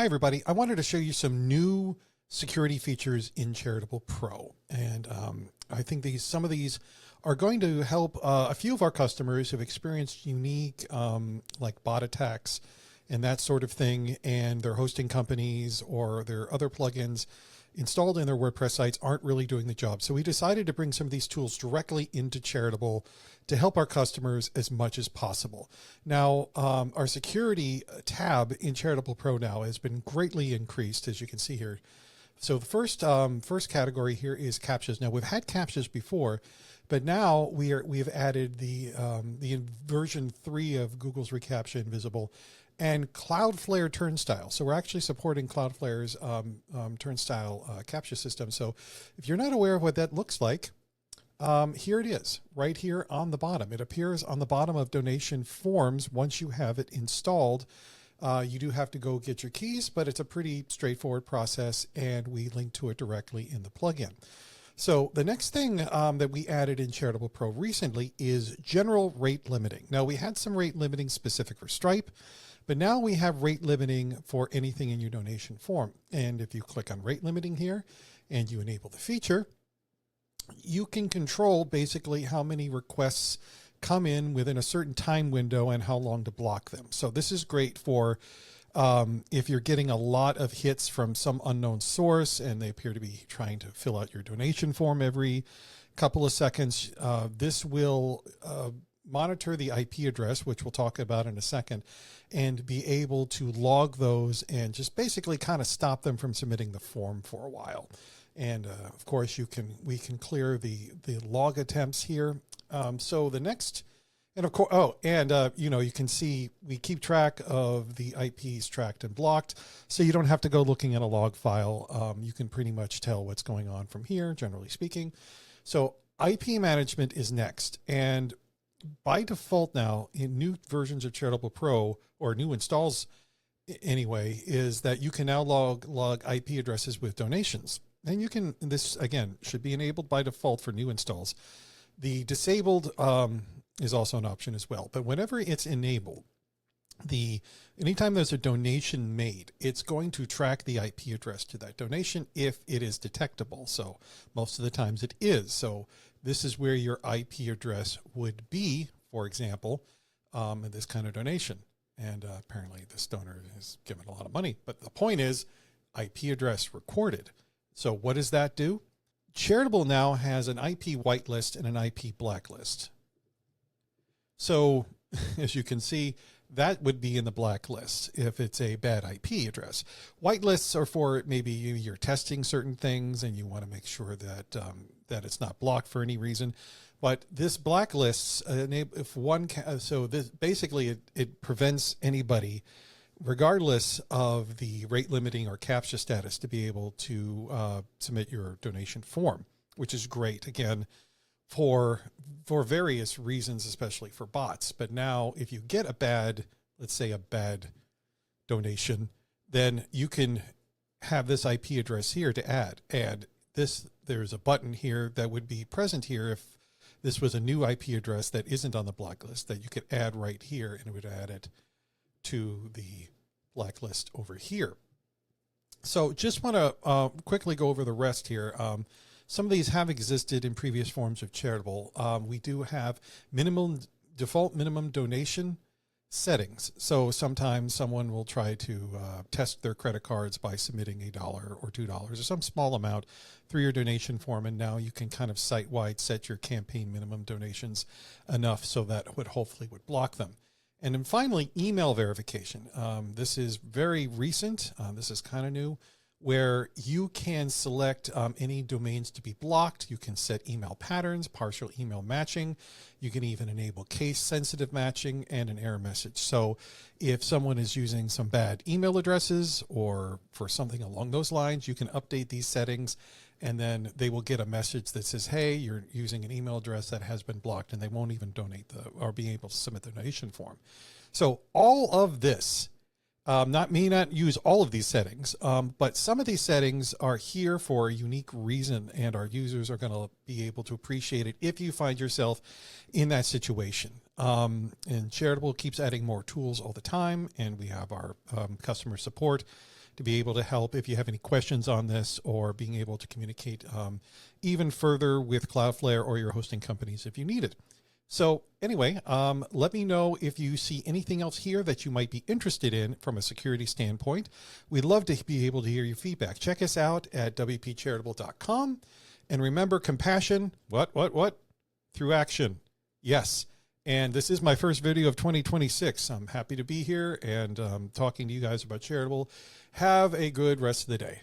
Hi, everybody. I wanted to show you some new security features in Charitable Pro. And I think some of these are going to help a few of our customers who've experienced unique like bot attacks and that sort of thing. And their hosting companies or their other plugins installed in their WordPress sites aren't really doing the job. So we decided to bring some of these tools directly into Charitable to help our customers as much as possible. Now, our security tab in Charitable Pro now has been greatly increased, as you can see here. So the first category here is CAPTCHAs. Now we've had CAPTCHAs before, but now we have added the version 3 of Google's reCAPTCHA Invisible and Cloudflare Turnstile. So we're actually supporting Cloudflare's Turnstile CAPTCHA system. So if you're not aware of what that looks like, here it is, right here on the bottom. It appears on the bottom of donation forms once you have it installed. You do have to go get your keys, but it's a pretty straightforward process, and we link to it directly in the plugin. So the next thing that we added in Charitable Pro recently is general rate limiting. Now we had some rate limiting specific for Stripe, but now we have rate limiting for anything in your donation form. And if you click on rate limiting here and you enable the feature, you can control basically how many requests come in within a certain time window and how long to block them. So this is great for if you're getting a lot of hits from some unknown source and they appear to be trying to fill out your donation form every couple of seconds. This will monitor the IP address, which we'll talk about in a second, and be able to log those and just basically kind of stop them from submitting the form for a while. And of course, we can clear the log attempts here. So the next, and of course, you know, you can see we keep track of the IPs tracked and blocked, so you don't have to go looking at a log file. You can pretty much tell what's going on from here, generally speaking. So IP management is next, and by default now in new versions of Charitable Pro, or new installs anyway, is that you can now log IP addresses with donations. And you can, this again should be enabled by default for new installs. The disabled is also an option as well, but whenever it's enabled, anytime there's a donation made, it's going to track the IP address to that donation if it is detectable. So most of the times it is. So this is where your IP address would be, for example, in this kind of donation. And apparently this donor is given a lot of money, but the point is IP address recorded. So what does that do? Charitable now has an IP whitelist and an IP blacklist. So as you can see, that would be in the blacklist if it's a bad IP address. Whitelists are for maybe you're testing certain things and you want to make sure that that it's not blocked for any reason. But this blacklists, if one, so this basically it prevents anybody, regardless of the rate limiting or CAPTCHA status, to be able to submit your donation form, which is great, again, for various reasons, especially for bots. But now if you get a bad, let's say a bad donation, then you can have this IP address here to add. And there's a button here that would be present here if this was a new IP address that isn't on the blacklist, that you could add right here, and it would add it to the blacklist over here. So just want to quickly go over the rest here. Some of these have existed in previous forms of Charitable. We do have default minimum donation settings. So sometimes someone will try to test their credit cards by submitting $1 or $2 or some small amount through your donation form, and now you can kind of site-wide set your campaign minimum donations enough so that would hopefully block them. And then finally, email verification. This is very recent. This is kind of new, where you can select any domains to be blocked. You can set email patterns, partial email matching. You can even enable case-sensitive matching and an error message. So if someone is using some bad email addresses or for something along those lines, you can update these settings, and then they will get a message that says, hey, you're using an email address that has been blocked, and they won't even donate or be able to submit the donation form. So all of this, not use all of these settings, but some of these settings are here for a unique reason, and our users are going to be able to appreciate it if you find yourself in that situation. And Charitable keeps adding more tools all the time, and we have our customer support to be able to help if you have any questions on this, or being able to communicate even further with Cloudflare or your hosting companies if you need it. So anyway, let me know if you see anything else here that you might be interested in from a security standpoint. We'd love to be able to hear your feedback. Check us out at wpcharitable.com. And remember, compassion, through action. Yes. And this is my first video of 2026. I'm happy to be here and talking to you guys about Charitable. Have a good rest of the day.